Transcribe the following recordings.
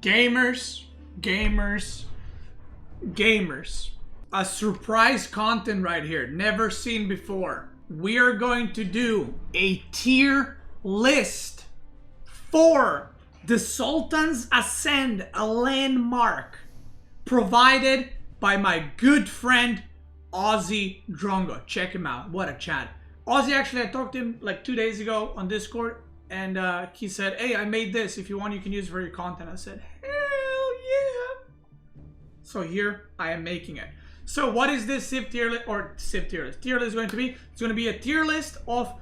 Gamers, gamers, gamers. A surprise content right here, never seen before. We are going to do a tier list for the Sultan's Ascend, a landmark provided by my good friend Ozzy Drongo. Check him out, what a chat. Ozzy, actually, I talked to him like 2 days ago on Discord, and he said, hey, I made this, if you want you can use it for your content. I said, hell yeah. So here I am making it. So what is this Civ tier list, or Civ tier list? Tier list going to be? It's going to be a tier list of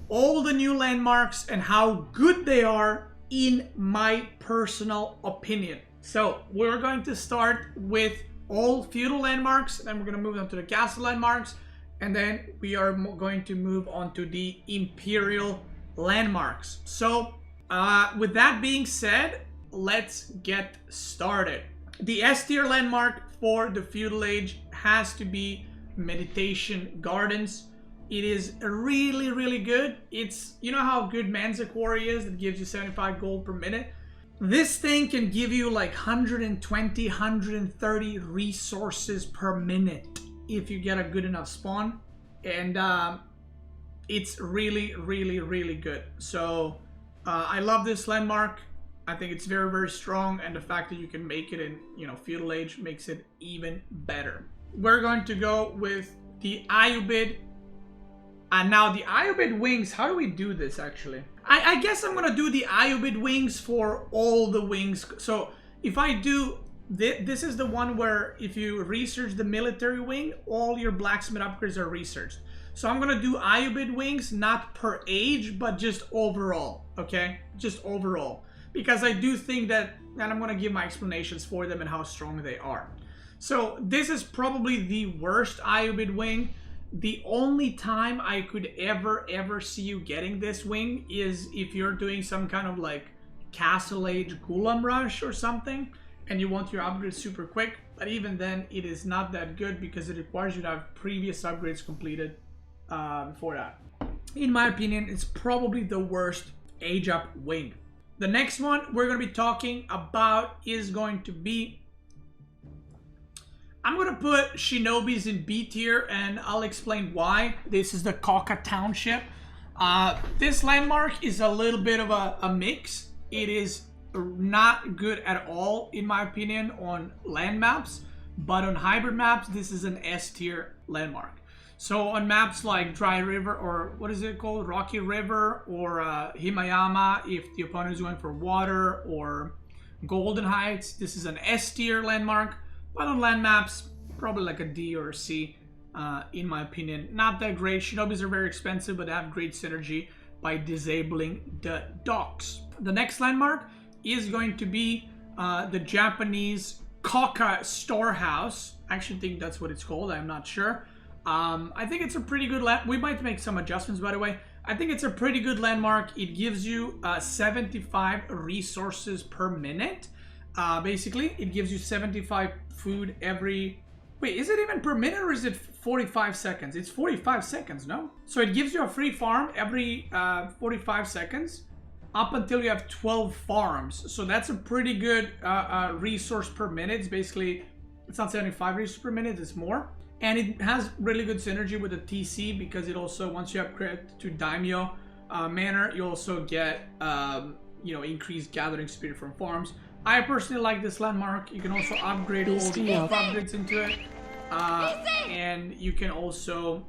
all the new landmarks and how good they are in my personal opinion. So we're going to start with all feudal landmarks, then we're going to move on to the castle landmarks, and then we are going to move on to the imperial landmarks. So with that being said, let's get started. The S tier landmark for the feudal age has to be Meditation Gardens. It is really, really good. It's, you know how good Manza Quarry is, that gives you 75 gold per minute? This thing can give you like 120, 130 resources per minute if you get a good enough spawn. And it's really, really, really good. So I love this landmark. I think it's very, very strong, and the fact that you can make it in, you know, feudal age makes it even better. We're going to go with the Ayyubid. And now the Ayyubid wings, how do we do this actually? I guess I'm gonna do the Ayyubid wings for all the wings. So if I do, this is the one where if you research the military wing, all your blacksmith upgrades are researched. So I'm gonna do Ayyubid wings, not per age, but just overall, okay? Just overall. Because I do think that, and I'm gonna give my explanations for them and how strong they are. So this is probably the worst Ayyubid wing. The only time I could ever see you getting this wing is if you're doing some kind of like Castle Age Gulam Rush or something, and you want your upgrades super quick. But even then, it is not that good because it requires you to have previous upgrades completed before that. In my opinion, it's probably the worst age up wing. The next one we're going to be talking about is going to be... I'm going to put Shinobis in B tier, and I'll explain why. This is the Kaka Township. This landmark is a little bit of a mix. It is not good at all, in my opinion, on land maps. But on hybrid maps, this is an S tier landmark. So on maps like Dry River, or what is it called? Rocky River, or Himayama, if the opponent is going for water, or Golden Heights, this is an S tier landmark. But on land maps, probably like a D or a C, in my opinion. Not that great. Shinobis are very expensive, but they have great synergy by disabling the docks. The next landmark is going to be the Japanese Kaka Storehouse. I actually think that's what it's called. I'm not sure. I think it's a pretty good land. We might make some adjustments, by the way. I think it's a pretty good landmark. It gives you 75 resources per minute. Basically, it gives you 75 food every... Wait, is it even per minute or is it 45 seconds? It's 45 seconds, no? So it gives you a free farm every 45 seconds up until you have 12 farms. So that's a pretty good resource per minute. It's basically, it's not 75 resources per minute, it's more. And it has really good synergy with the TC because it also, once you upgrade to Daimyo Manor, you also get, you know, increased gathering speed from farms. I personally like this landmark. You can also upgrade all the upgrades into it, and you can also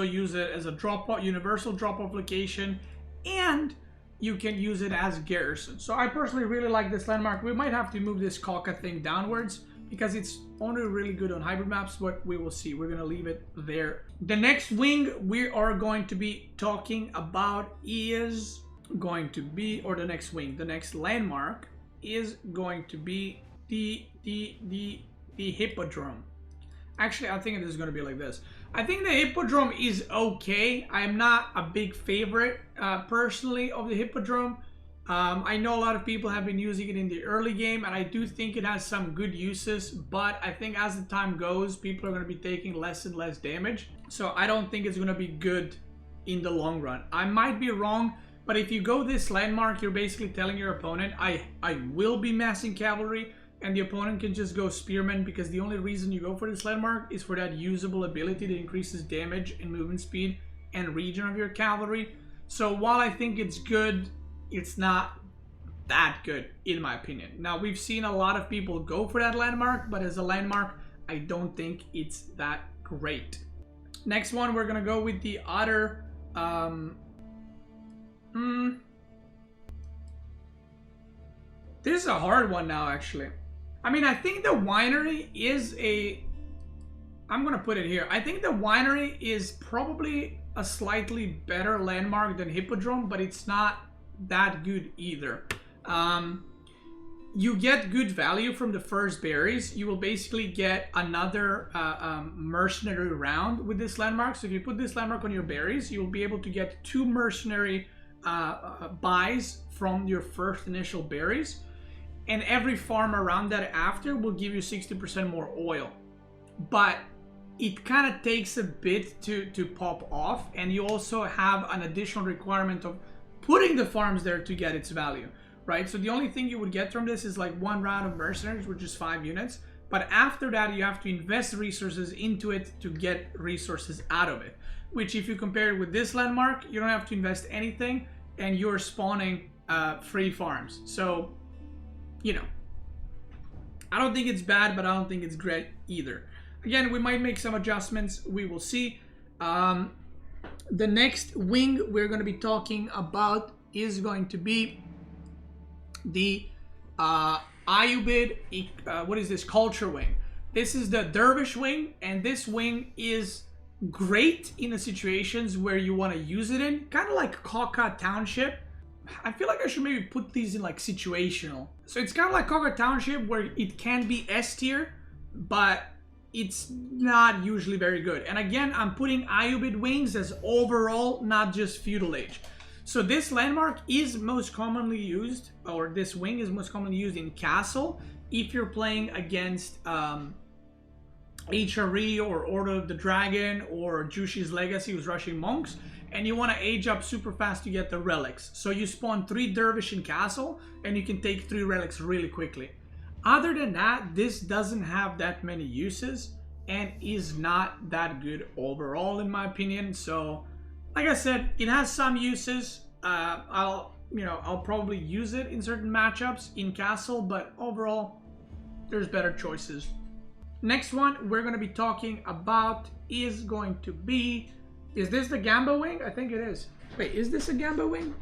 use it as a drop-off, universal drop-off location, and you can use it as garrison. So I personally really like this landmark. We might have to move this Kaka thing downwards because it's only really good on hybrid maps, but we will see. We're gonna leave it there. The next wing we are going to be talking about is going to be, or the next wing, the next landmark is going to be the Hippodrome. Actually, I think it is going to be like this. I think the Hippodrome is okay. I'm not a big favorite personally of the Hippodrome. I know a lot of people have been using it in the early game, and I do think it has some good uses, but I think as the time goes, people are going to be taking less and less damage. So I don't think it's going to be good in the long run. I might be wrong. But if you go this landmark, you're basically telling your opponent, I will be massing cavalry, and the opponent can just go spearmen, because the only reason you go for this landmark is for that usable ability that increases damage and movement speed and region of your cavalry. So while I think it's good, it's not that good in my opinion. Now, we've seen a lot of people go for that landmark, but as a landmark, I don't think it's that great. Next one, we're gonna go with the other this is a hard one now, actually. I mean, I think the winery is I'm gonna put it here. I think the winery is probably a slightly better landmark than Hippodrome, but it's not that good either. You get good value from the first berries. You will basically get another mercenary round with this landmark. So if you put this landmark on your berries, you'll be able to get 2 mercenary buys from your first initial berries. And every farm around that after will give you 60% more oil. But it kind of takes a bit to pop off, and you also have an additional requirement of putting the farms there to get its value, right? So the only thing you would get from this is like 1 round of mercenaries, which is 5 units. But after that, you have to invest resources into it to get resources out of it. Which, if you compare it with this landmark, you don't have to invest anything, and you're spawning free farms. So, you know, I don't think it's bad, but I don't think it's great either. Again, we might make some adjustments. We will see. The next wing we're going to be talking about is going to be the Ayyubid, what is this, culture wing. This is the dervish wing, and this wing is great in the situations where you want to use it in, kind of like Kaka Township. I feel like I should maybe put these in like situational. So it's kind of like Kaka Township, where it can be S tier, but it's not usually very good. And again, I'm putting Ayyubid wings as overall, not just feudal age. So this landmark is most commonly used, or this wing is most commonly used in castle if you're playing against HRE or Order of the Dragon or Zhu Xi's Legacy, who's rushing monks, and you want to age up super fast to get the relics. So you spawn 3 dervish in castle, and you can take 3 relics really quickly. Other than that, this doesn't have that many uses and is not that good overall, in my opinion. So, like I said, it has some uses. I'll probably use it in certain matchups in castle, but overall, there's better choices. Next one we're going to be talking about is going to be, is this the Gamba wing? I think it is. Wait, is this a Gamba wing?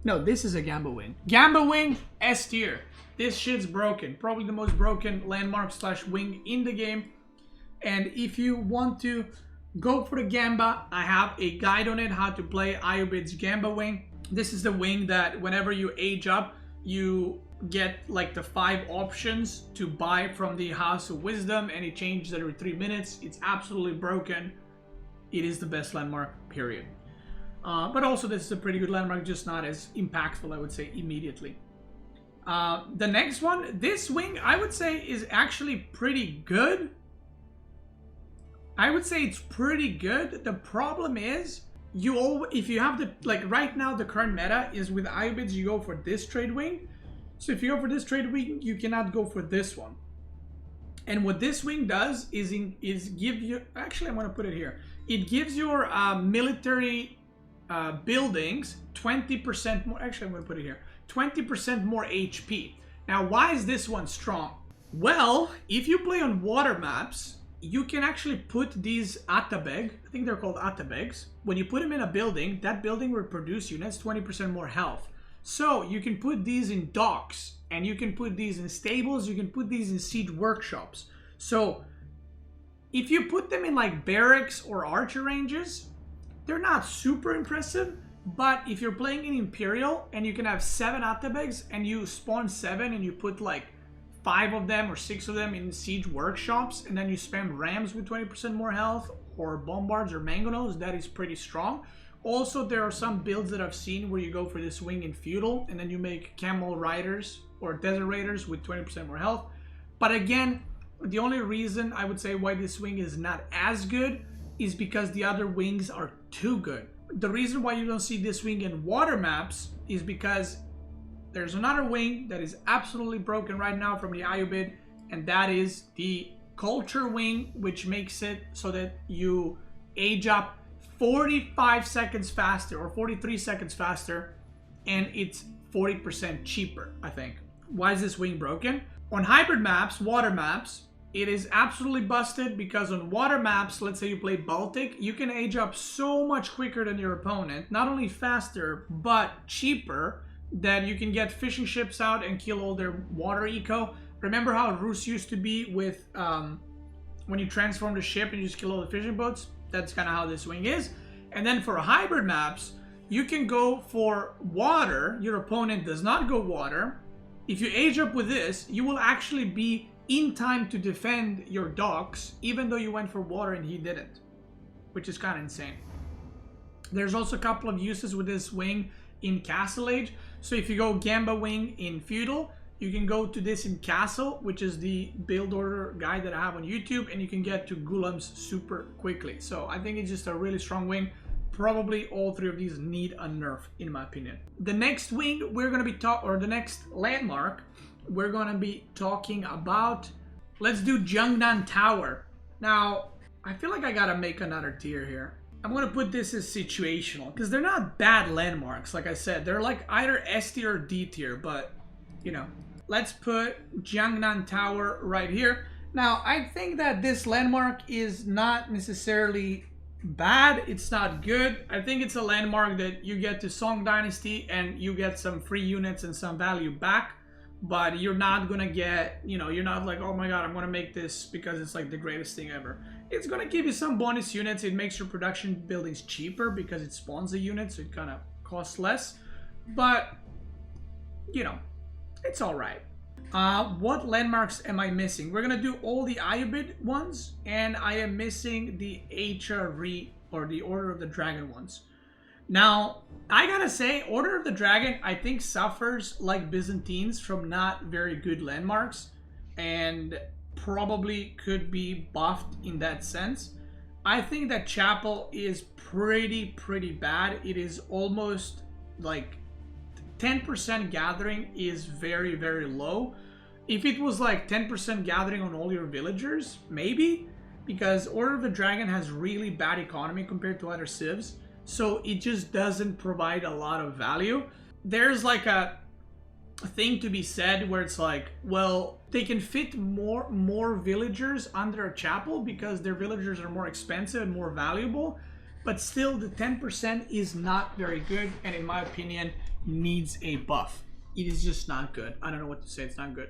No, this is a Gamba wing. Gamba wing, S tier. This shit's broken. Probably the most broken landmark / wing in the game. And if you want to go for the Gamba, I have a guide on it, how to play Ayyubid's Gamba wing. This is the wing that whenever you age up, you get like the 5 options to buy from the House of Wisdom, and it changes every 3 minutes. It's absolutely broken. It is the best landmark, period. But also this is a pretty good landmark, just not as impactful, I would say, immediately. The next one, this wing, I would say is actually pretty good. I would say it's pretty good. The problem is, if you have the, like right now, the current meta is with Ayyubids, you go for this trade wing. So if you go for this trade wing, you cannot go for this one. And what this wing does is give you, actually I'm going to put it here. It gives your military buildings 20% more, actually I'm going to put it here, 20% more HP. Now, why is this one strong? Well, if you play on water maps, you can actually put these Atabeg, I think they're called Atabegs. When you put them in a building, that building will produce units 20% more health. So you can put these in docks, and you can put these in stables, you can put these in siege workshops. So if you put them in like barracks or archer ranges, they're not super impressive. But if you're playing in Imperial and you can have 7 Atabegs and you spawn 7 and you put like 5 of them or 6 of them in siege workshops, and then you spam rams with 20% more health, or bombards or mangonels, that is pretty strong. Also, there are some builds that I've seen where you go for this wing in feudal, and then you make camel riders or desert raiders with 20% more health. But again, the only reason I would say why this wing is not as good is because the other wings are too good. The reason why you don't see this wing in water maps is because there's another wing that is absolutely broken right now from the Ayyubid, and that is the culture wing, which makes it so that you age up 45 seconds faster or 43 seconds faster, and it's 40% cheaper, I think. Why is this wing broken? On hybrid maps, water maps, it is absolutely busted because on water maps, let's say you play Baltic, you can age up so much quicker than your opponent, not only faster, but cheaper, that you can get fishing ships out and kill all their water eco. Remember how Rus used to be with when you transform the ship and you just kill all the fishing boats? That's kind of how this wing is. And then for hybrid maps, you can go for water. Your opponent does not go water. If you age up with this, you will actually be in time to defend your docks, even though you went for water and he didn't, which is kind of insane. There's also a couple of uses with this wing in Castle Age. So if you go Gamba wing in Feudal, you can go to this in Castle, which is the build order guide that I have on YouTube, and you can get to Gulams super quickly. So I think it's just a really strong wing. Probably all three of these need a nerf, in my opinion. The next wing we're going to be or the next landmark we're going to be talking about, let's do Jiangnan Tower. Now, I feel like I got to make another tier here. I'm going to put this as situational because they're not bad landmarks. Like I said, they're like either S tier or D tier, but you know, let's put Jiangnan Tower right here. Now, I think that this landmark is not necessarily bad. It's not good. I think it's a landmark that you get to Song Dynasty and you get some free units and some value back, but you're not gonna get, you know, you're not like, oh my god, I'm gonna make this because it's like the greatest thing ever. It's gonna give you some bonus units. It makes your production buildings cheaper because it spawns the units, so it kind of costs less, but you know, it's all right. What landmarks am I missing? We're gonna do all the Ayyubid ones, and I am missing the HRE or the Order of the Dragon ones. Now, I gotta say, Order of the Dragon, I think suffers like Byzantines from not very good landmarks, and probably could be buffed in that sense. I think that Chapel is pretty bad. It is almost like 10% gathering is very low. If it was like 10% gathering on all your villagers, maybe, because Order of the Dragon has really bad economy compared to other civs, so it just doesn't provide a lot of value. There's like a thing to be said where it's like, well, they can fit more villagers under a chapel because their villagers are more expensive and more valuable, but still the 10% is not very good, and in my opinion needs a buff. It is just not good. I don't know what to say. It's not good.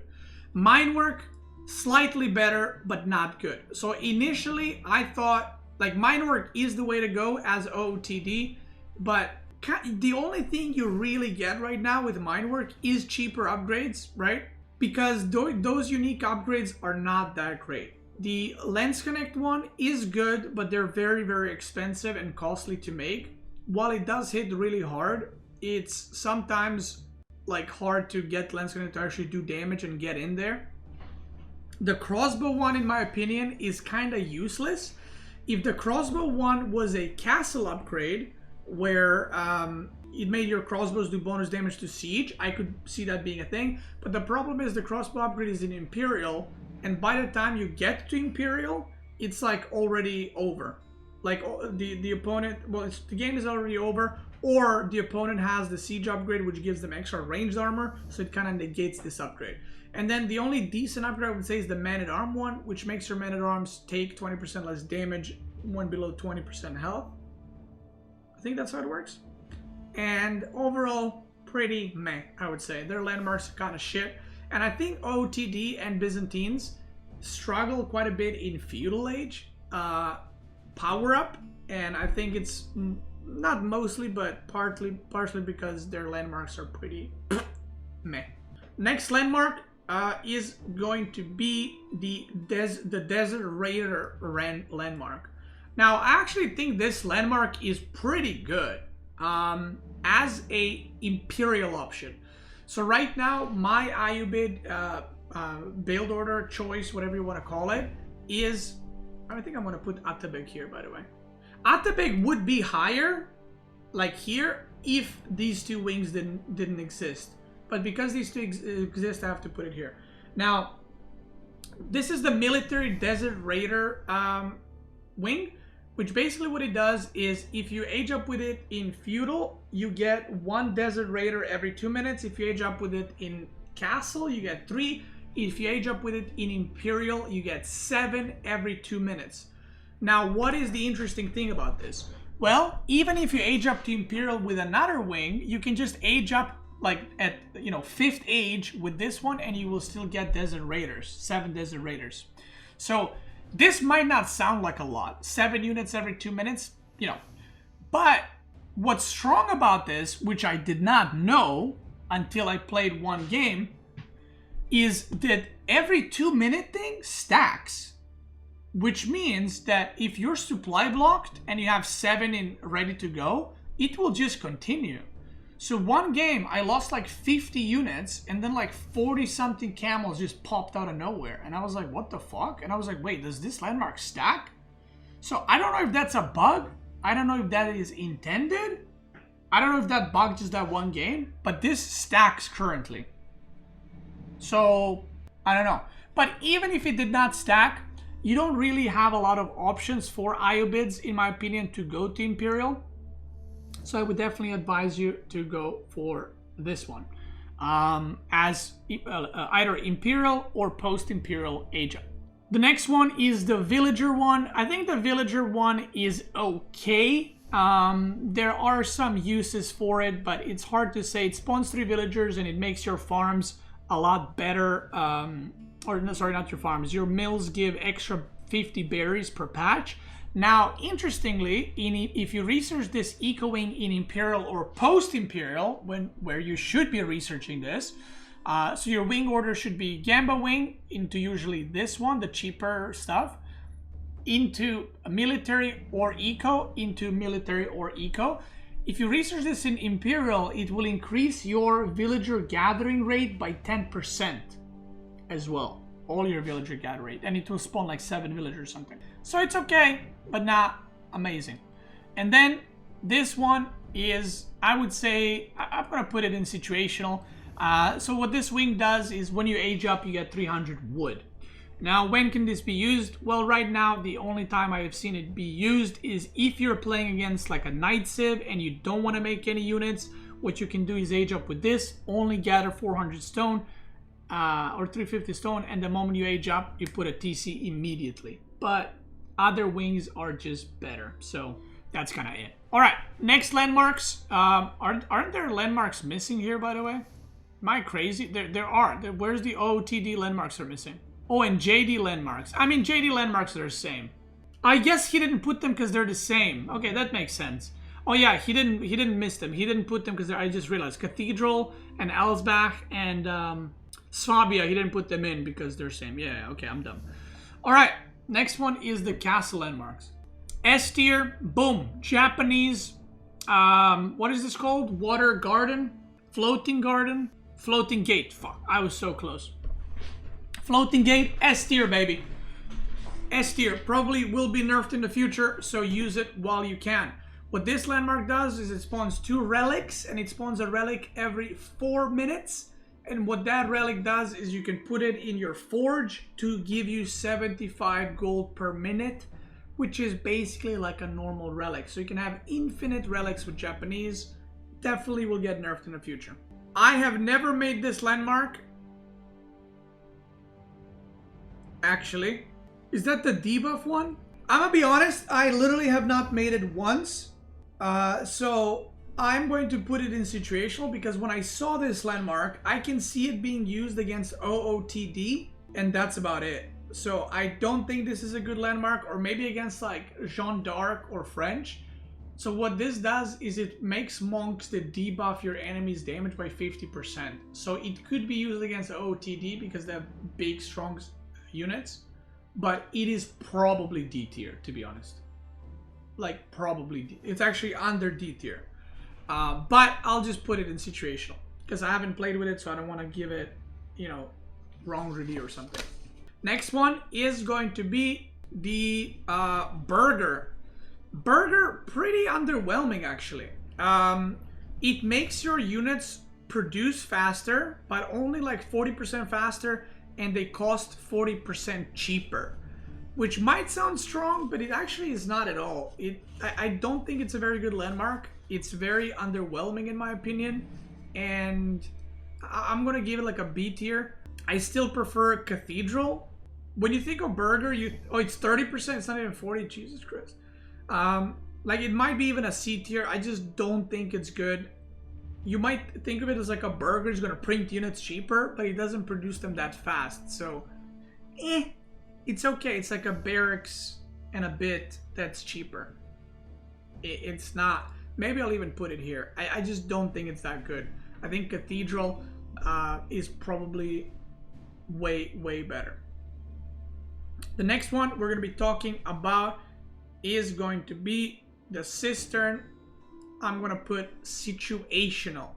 Mine work slightly better, but not good. So initially I thought like mine work is the way to go as OOTD, but the only thing you really get right now with mine work is cheaper upgrades, right? Because those unique upgrades are not that great. The Lens Connect one is good, but they're very expensive and costly to make. While it does hit really hard, it's sometimes like hard to get Lens Connect to actually do damage and get in there. The crossbow one, in my opinion, is kind of useless. If the crossbow one was a castle upgrade where it made your crossbows do bonus damage to siege, I could see that being a thing. But the problem is the crossbow upgrade is in Imperial, and by the time you get to Imperial, it's like already over. Like the opponent, well, the game is already over, or the opponent has the siege upgrade, which gives them extra ranged armor, so it kind of negates this upgrade. And then the only decent upgrade I would say is the Man-at-Arm one, which makes your Man-at-Arms take 20% less damage when below 20% health. I think that's how it works. And overall, pretty meh, I would say. Their landmarks are kind of shit. And I think OOTD and Byzantines struggle quite a bit in Feudal Age power up, and I think it's not mostly, but partially because their landmarks are pretty meh. Next landmark is going to be the Desert Raider landmark. Now, I actually think this landmark is pretty good as a Imperial option. So right now, my Ayyubid build order choice, whatever you want to call it, is, I think I'm going to put Atabeg here, by the way. Atabeg would be higher like here, if these two wings didn't exist. But because these two exist, I have to put it here. Now, this is the military desert raider wing, which basically what it does is if you age up with it in feudal, you get 1 desert raider every 2 minutes. If you age up with it in castle, you get 3. If you age up with it in imperial, you get 7 every 2 minutes. Now, what is the interesting thing about this? Well, even if you age up to imperial with another wing, you can just age up like at 5th age with this one, and you will still get desert raiders, 7 desert raiders. So this might not sound like a lot, 7 units every 2 minutes, but what's strong about this, which I did not know until I played one game, is that every 2 minute thing stacks. Which means that if you're supply blocked and you have 7 in ready to go, it will just continue. So one game, I lost like 50 units and then like 40 something camels just popped out of nowhere. And I was like, what the fuck? And I was like, wait, does this landmark stack? So I don't know if that's a bug. I don't know if that is intended. I don't know if that bug just that one game, but this stacks currently. So I don't know. But even if it did not stack, you don't really have a lot of options for Ayyubids, in my opinion, to go to Imperial. So I would definitely advise you to go for this one as either Imperial or post-Imperial age up. The next one is the Villager one. I think the Villager one is okay. There are some uses for it, but it's hard to say. It spawns 3 villagers and it makes your farms a lot better. Or no, sorry, not your farms. Your mills give extra 50 berries per patch. Now, interestingly, if you research this eco wing in Imperial or post-Imperial, where you should be researching this, so your wing order should be Gamba wing into usually this one, the cheaper stuff, into military or eco, into military or eco. If you research this in Imperial, it will increase your villager gathering rate by 10%. As well, all your villager gather rate, and it will spawn like 7 villagers or something. So it's okay, but not amazing. And then this one is, I would say, I'm gonna put it in situational. So what this wing does is when you age up, you get 300 wood. Now, when can this be used? Well, right now, the only time I have seen it be used is if you're playing against like a Knight Civ and you don't want to make any units. What you can do is age up with this, only gather 400 stone. Or 350 stone, and the moment you age up, you put a TC immediately. But other wings are just better, so that's kind of it. All right, next landmarks. Aren't there landmarks missing here, by the way? Am I crazy? There are. Where's the OTD landmarks are missing? Oh, and JD landmarks. I mean, JD landmarks are the same. I guess he didn't put them because they're the same. Okay, that makes sense. Oh yeah, he didn't miss them. He didn't put them because I just realized Cathedral and Alsbach and Swabia, he didn't put them in because they're same. Yeah, okay, I'm dumb. All right, next one is the castle landmarks. S tier, boom, Japanese. What is this called? Water garden, floating gate. Fuck, I was so close. Floating gate, S tier, baby. S tier probably will be nerfed in the future, so use it while you can. What this landmark does is it spawns 2 relics, and it spawns a relic every 4 minutes. And what that relic does is you can put it in your forge to give you 75 gold per minute, which is basically like a normal relic. So you can have infinite relics with Japanese. Definitely will get nerfed in the future. I have never made this landmark. Actually, is that the debuff one? I'm gonna be honest, I literally have not made it once. So I'm going to put it in situational because when I saw this landmark, I can see it being used against OOTD, and that's about it. So I don't think this is a good landmark, or maybe against like Jeanne d'Arc or French. So what this does is it makes monks that debuff your enemy's damage by 50%. So it could be used against OOTD because they have big, strong units, but it is probably D tier, to be honest. Like probably D. It's actually under D tier. But I'll just put it in situational because I haven't played with it, so I don't want to give it, wrong review or something. Next one is going to be the burger. Burger, pretty underwhelming actually. It makes your units produce faster, but only like 40% faster, and they cost 40% cheaper, which might sound strong, but it actually is not at all. I don't think it's a very good landmark. It's very underwhelming in my opinion, and I'm gonna give it like a B tier. I still prefer Cathedral. When you think of burger, it's 30%, it's not even 40, Jesus Christ. Like it might be even a C tier. I just don't think it's good. You might think of it as like a burger is gonna print units cheaper, but it doesn't produce them that fast. So, it's okay. It's like a barracks and a bit that's cheaper. It's not. Maybe I'll even put it here. I just don't think it's that good. I think Cathedral is probably way better. The next one we're going to be talking about is going to be the Cistern. I'm going to put situational.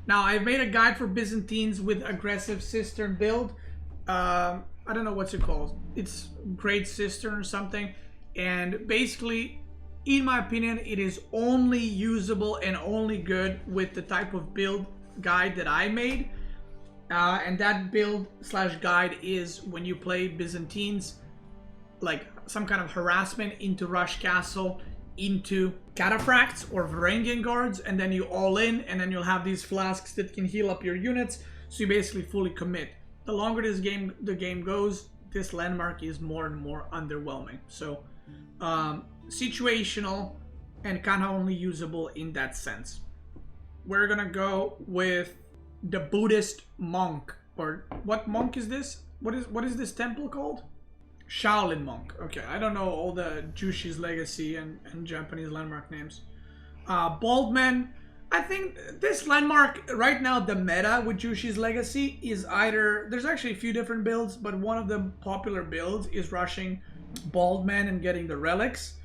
Now, I've made a guide for Byzantines with aggressive Cistern build. I don't know what's it called. It's Great Cistern or something. And basically, in my opinion, it is only usable and only good with the type of build guide that I made. And that build / guide is when you play Byzantines, like some kind of harassment into Rush Castle, into Cataphracts or Varangian Guards, and then you all in, and then you'll have these flasks that can heal up your units, so you basically fully commit. The longer the game goes, this landmark is more and more underwhelming. So, situational and kind of only usable in that sense. We're gonna go with the Buddhist monk, or what monk is this? What is this temple called? Shaolin monk. Okay, I don't know all the Zhu Xi's legacy and Japanese landmark names. Baldman. I think this landmark right now, the meta with Zhu Xi's legacy is either, there's actually a few different builds, but one of the popular builds is rushing Baldman and getting the relics.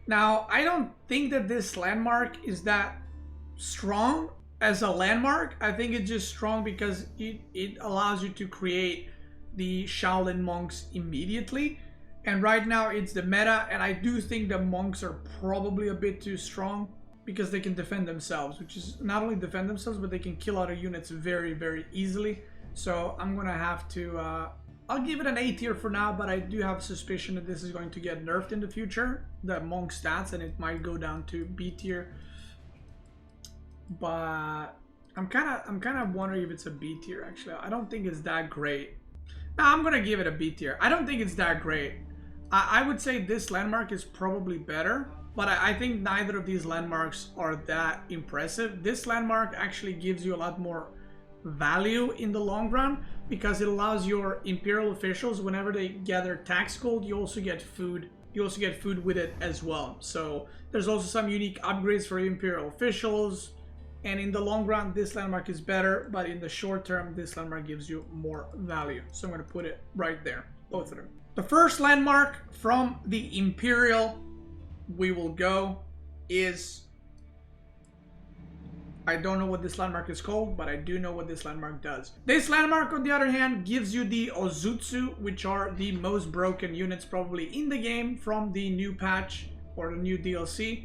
Now, I don't think that this landmark is that strong as a landmark. I think it's just strong because it allows you to create the Shaolin monks immediately, and right now it's the meta, and I do think the monks are probably a bit too strong because they can defend themselves, which is not only defend themselves, but they can kill other units very easily. So I'm gonna have to I'll give it an A tier for now, but I do have suspicion that this is going to get nerfed in the future, the monk stats, and it might go down to B tier. But I'm kind of wondering if it's a B tier actually. I don't think it's that great. Now, I'm gonna give it a B tier. I don't think it's that great. I would say this landmark is probably better, but I think neither of these landmarks are that impressive. This landmark actually gives you a lot more value in the long run because it allows your Imperial officials, whenever they gather tax gold, you also get food. You also get food with it as well. So there's also some unique upgrades for Imperial officials. And in the long run, this landmark is better, but in the short term, this landmark gives you more value. So I'm going to put it right there, both of them. The first landmark from the Imperial we will go is, I don't know what this landmark is called, but I do know what this landmark does. This landmark, on the other hand, gives you the Ozutsu, which are the most broken units probably in the game from the new patch or the new DLC.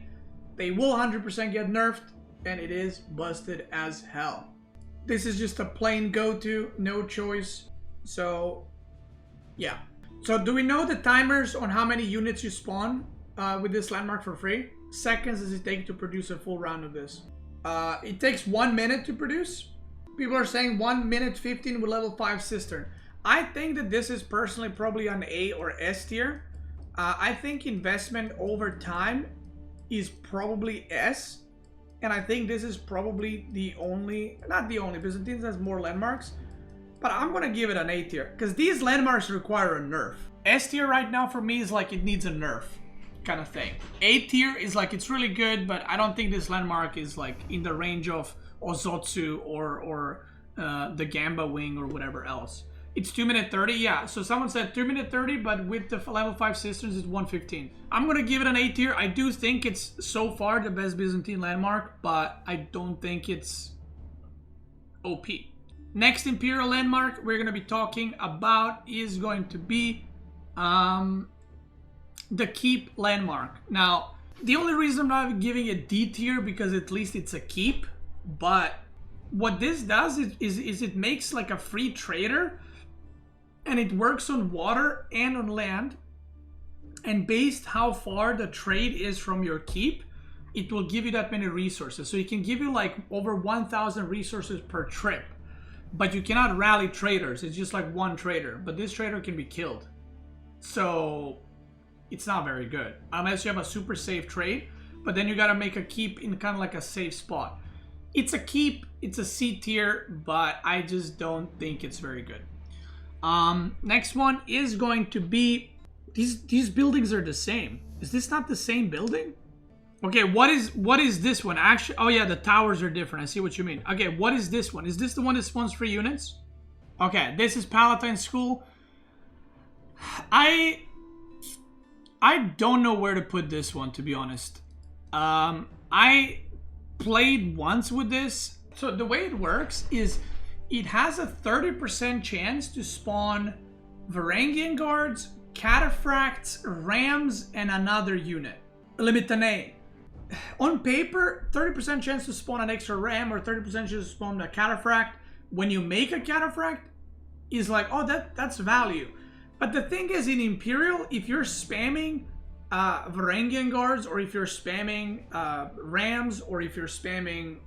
They will 100% get nerfed, and it is busted as hell. This is just a plain go-to, no choice. So, yeah. So do we know the timers on how many units you spawn with this landmark for free? Seconds does it take to produce a full round of this? It takes 1 minute to produce. People are saying 1 minute 15 with level 5 Cistern. I think that this is personally probably an A or S tier. I think investment over time is probably S. And I think this is probably the only, not the only, Byzantines has more landmarks, but I'm gonna give it an A tier because these landmarks require a nerf. S tier right now for me is like it needs a nerf kind of thing. A tier is like it's really good, but I don't think this landmark is like in the range of Ozotsu or the Gamba Wing or whatever else. It's 2 minute 30, yeah. So someone said 2 minute 30, but with the level 5 Cisterns, it's 115. I'm gonna give it an A tier. I do think it's so far the best Byzantine landmark, but I don't think it's OP. Next Imperial landmark we're gonna be talking about is going to be the Keep landmark. Now, The only reason I'm not giving it D tier because at least it's a keep, but what this does is it makes like a free trader, and it works on water and on land, and based how far the trade is from your keep, it will give you that many resources. So it can give you like over 1,000 resources per trip, but you cannot rally traders. It's just like one trader, but this trader can be killed. So it's not very good unless you have a super safe trade, but then you got to make a keep in kind of like a safe spot. It's a keep, it's a C tier, but I just don't think it's very good. Next one is going to be, these buildings are the same. Is this not the same building? Okay, what is this one? Actually, oh yeah, the towers are different. I see what you mean. Okay, what is this one? Is this the one that spawns free units? Okay, this is Palatine School. I don't know where to put this one, to be honest. I played once with this. So the way it works is it has a 30% chance to spawn Varangian guards, cataphracts, rams, and another unit. Limitane. On paper, 30% chance to spawn an extra ram or 30% chance to spawn a cataphract. When you make a cataphract, is like, oh, that's value. But the thing is, in Imperial, if you're spamming Varangian guards, or if you're spamming rams, or if you're spamming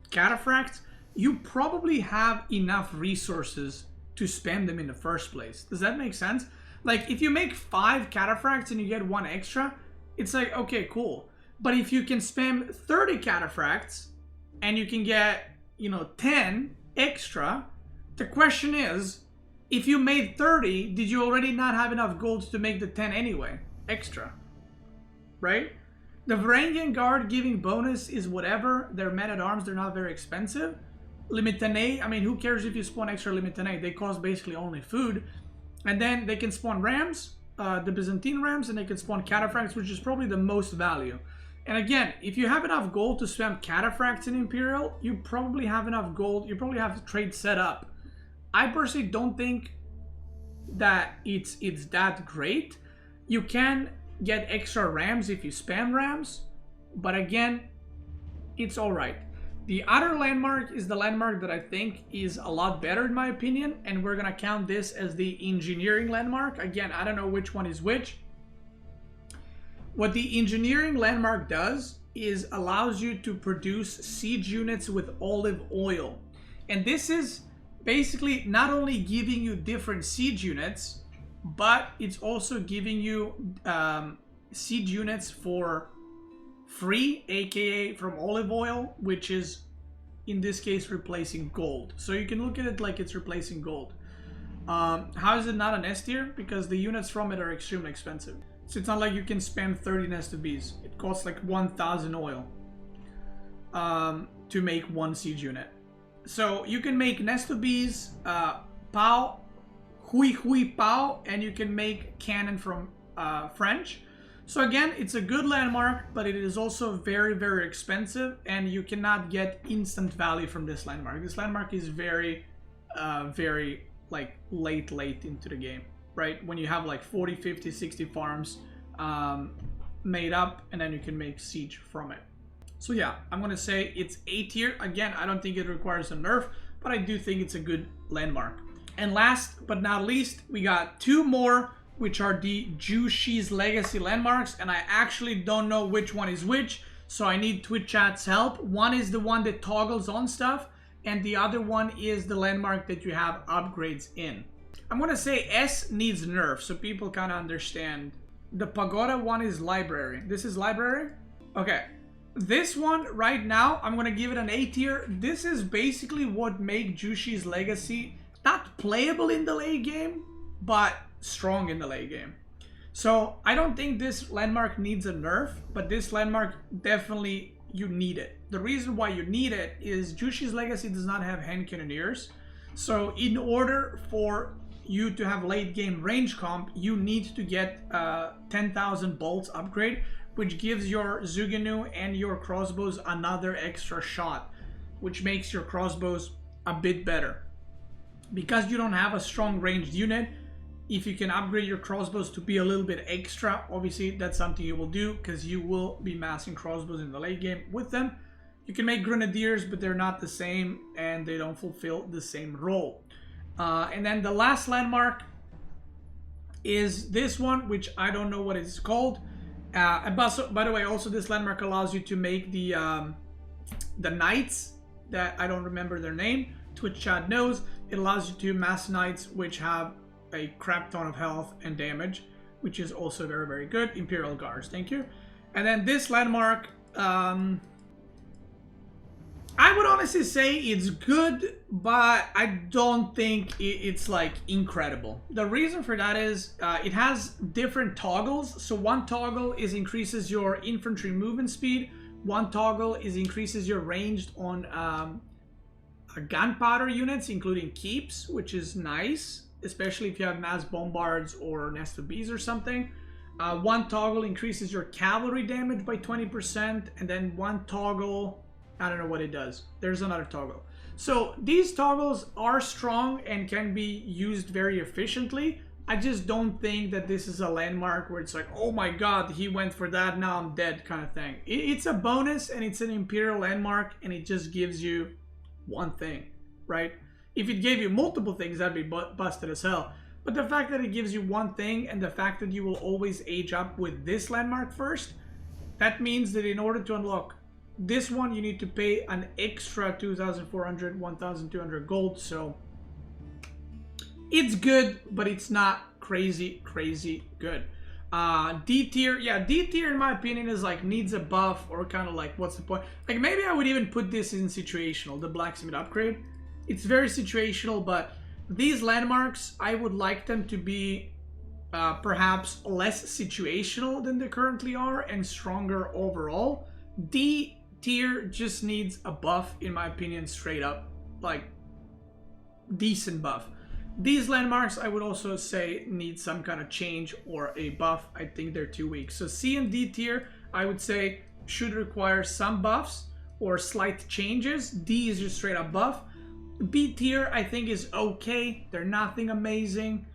cataphracts, you probably have enough resources to spam them in the first place. Does that make sense? Like, if you make 5 cataphracts and you get 1 extra, it's like, okay, cool. But if you can spam 30 cataphracts and you can get, 10 extra, the question is, if you made 30, did you already not have enough gold to make the 10 anyway? Extra. Right? The Varangian guard giving bonus is whatever. They're men-at-arms, they're not very expensive. Limitane, I mean, who cares if you spawn extra Limitane? They cost basically only food. And then they can spawn rams, the Byzantine rams, and they can spawn cataphracts, which is probably the most value. And again, if you have enough gold to spam cataphracts in Imperial, you probably have enough gold. You probably have the trade set up. I personally don't think that it's that great. You can get extra rams if you spam rams, but again, it's alright. The other landmark is the landmark that I think is a lot better in my opinion, and we're gonna count this as the engineering landmark. Again, I don't know which one is which. What the engineering landmark does is allows you to produce siege units with olive oil. And this is basically not only giving you different siege units, but it's also giving you siege units for free, aka from olive oil, which is in this case replacing gold. So you can look at it like it's replacing gold. How is it not an S tier? Because the units from it are extremely expensive. So it's not like you can spam 30 nest of bees. It costs like 1,000 oil to make 1 siege unit. So you can make nest of bees, pao, hui pao, and you can make cannon from French. So again, it's a good landmark, but it is also very, very expensive, and you cannot get instant value from this landmark. This landmark is very, very like late into the game, right? When you have like 40, 50, 60 farms made up, and then you can make siege from it. So yeah, I'm gonna say it's A tier. Again, I don't think it requires a nerf, but I do think it's a good landmark. And last but not least, we got 2 more, which are the Zhu Xi's legacy landmarks, and I actually don't know which one is which, so I need Twitch chat's help. One is the one that toggles on stuff, and the other one is the landmark that you have upgrades in. I'm gonna say S needs nerf, so people kind of understand. The pagoda one is library. This is library? Okay. This one right now, I'm gonna give it an A tier. This is basically what makes Zhu Xi's legacy not playable in the late game, but strong in the late game. So I don't think this landmark needs a nerf, but this landmark definitely, you need it. The reason why you need it is Zhu Xi's legacy does not have hand cannoneers. So in order for you to have late game range comp, you need to get 10,000 bolts upgrade, which gives your Zugenu and your crossbows another extra shot, which makes your crossbows a bit better. Because you don't have a strong ranged unit, If you can upgrade your crossbows to be a little bit extra, obviously that's something you will do because you will be massing crossbows in the late game with them. You can make grenadiers, but they're not the same and they don't fulfill the same role. And then the last landmark is this one, which I don't know what it's called. And by the way, also this landmark allows you to make the knights that I don't remember their name. Twitch chat knows. It allows you to mass knights which have a crap ton of health and damage, which is also very, very good. Imperial guards, thank you. And then this landmark, I would honestly say it's good, but I don't think it's like incredible. The reason for that is it has different toggles. So one toggle is increases your infantry movement speed. One toggle is increases your ranged on gunpowder units, including keeps, which is nice, especially if you have mass bombards or nest of bees or something. One toggle increases your cavalry damage by 20%, and then one toggle, I don't know what it does. There's another toggle. So these toggles are strong and can be used very efficiently. I just don't think that this is a landmark where it's like, oh my god, he went for that, now I'm dead kind of thing. It's a bonus and it's an Imperial landmark and it just gives you one thing, right? If it gave you multiple things, that'd be busted as hell. But the fact that it gives you one thing and the fact that you will always age up with this landmark first, that means that in order to unlock this one, you need to pay an extra 2,400, 1,200 gold. So it's good, but it's not crazy good. D tier, yeah, D tier in my opinion is like needs a buff, or kind of like what's the point? Like maybe I would even put this in situational, the blacksmith upgrade. It's very situational, but these landmarks, I would like them to be perhaps less situational than they currently are and stronger overall. D tier just needs a buff, in my opinion, straight up, like decent buff. These landmarks, I would also say, need some kind of change or a buff. I think they're too weak. So C and D tier, I would say, should require some buffs or slight changes. D is just straight up buff. B tier, I think, is okay. They're nothing amazing.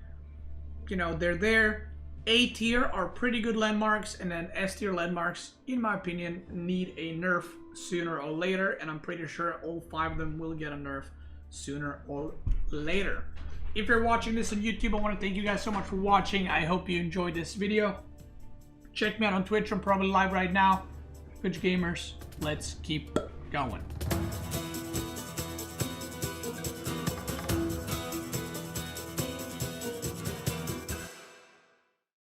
You know, they're there. A tier are pretty good landmarks, and then S tier landmarks, in my opinion, need a nerf sooner or later, and I'm pretty sure all 5 of them will get a nerf sooner or later. If you're watching this on YouTube, I want to thank you guys so much for watching. I hope you enjoyed this video. Check me out on Twitch. I'm probably live right now. Twitch gamers, let's keep going.